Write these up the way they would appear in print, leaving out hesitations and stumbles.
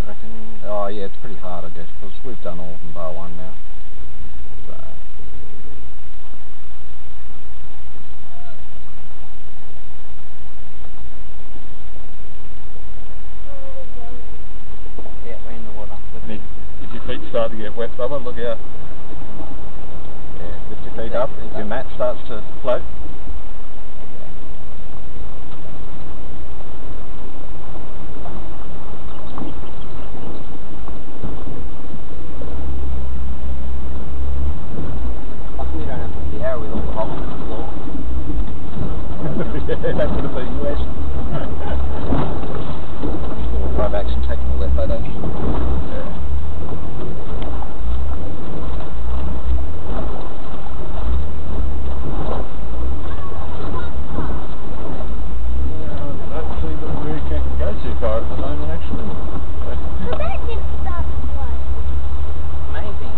reckon? Oh yeah, it's pretty hard I guess, because we've done all of them bar one now. So. Yeah, we're in the water. If your feet start to get wet, Bubba, look out. Yeah, lift your feet up, if your mat starts to float. We don't have to see how with all the holes in the floor. Yeah, that would have been wet. Still live action taking all their photos. Yeah. I don't see that we can go too far at the moment, actually. But that didn't start to flow. Amazing.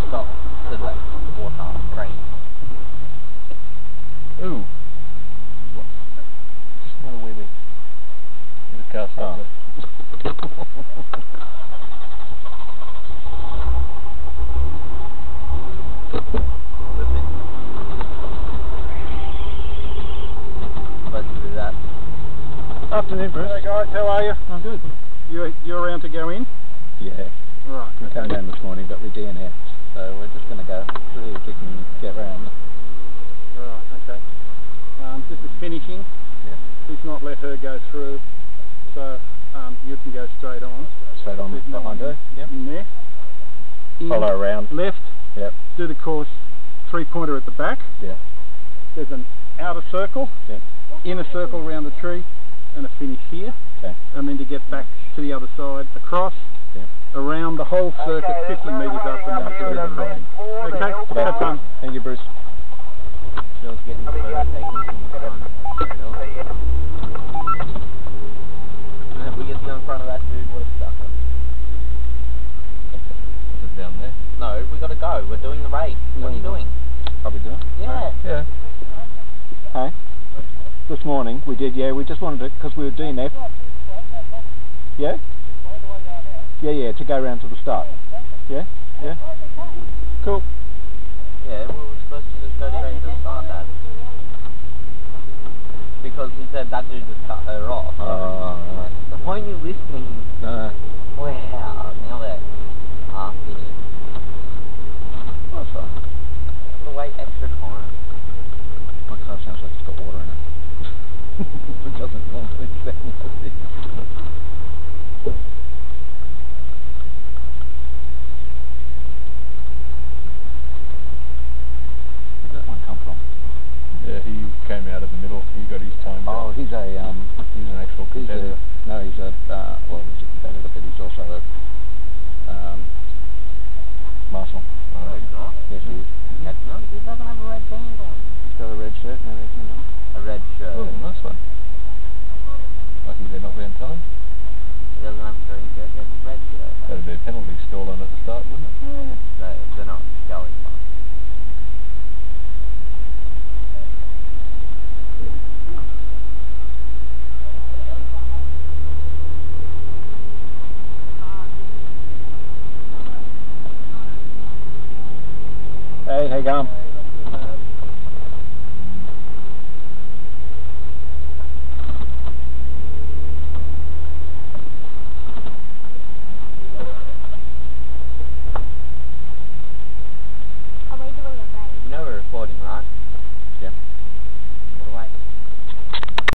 Stop to the water drain. Ooh. What? Just another wee bit. There's a car stop there. Supposed to do that. Afternoon, Bruce. Hey guys, how are you? I'm good. You're around to go in? Yeah. Right. We came down this morning, but we DNF'd, so we're just going to go see if we can get round. Right, okay. This is finishing. Yeah. Please not let her go through, so you can go straight on. Straight on There's no behind one her. Yep. In there. In, Follow around. left, Yep. do the course, three-pointer at the back. Yep. There's an outer circle, Yep. inner circle around the tree, and a finish here. Okay. And then to get back to the other side, across, Yep. around the whole circuit, 50 metres up and down to the river. Okay, have fun. Thank you, Bruce. Phil's getting the photo taken from the front of straight on. And if we get to go in front of that dude, what a sucker. Is it down there? No, we gotta go. We're doing the race. What are you doing? Probably do it. Yeah. Yeah. Hey? This morning we did, yeah, we just wanted to, because we were DNF. Yeah? Yeah, to go round to the start. Yeah? Yeah? Cool. Yeah, we were supposed to just go straight to the start, Dad. Because he said that dude just cut her off. Oh, alright. So why aren't you listening? No. Wow, now they're asking you. That's right. Gotta wait extra time. My car sounds like it's got water in it. It doesn't normally sound like this. Where did that one come from? Yeah, he came out of the middle. He got his time down. Oh, he's a He's an actual competitor. well, he's a competitor, but he's also a marshal. No, he's not. Yes, he is. No, he doesn't have a red band on. He's got a red shirt and everything. A red shirt. Oh, nice one. Lucky they're not round time. He doesn't have a green shirt, he has a red shirt. That'd be a penalty stalling at the start, wouldn't it? No, they're not going fast. Hey, how you going?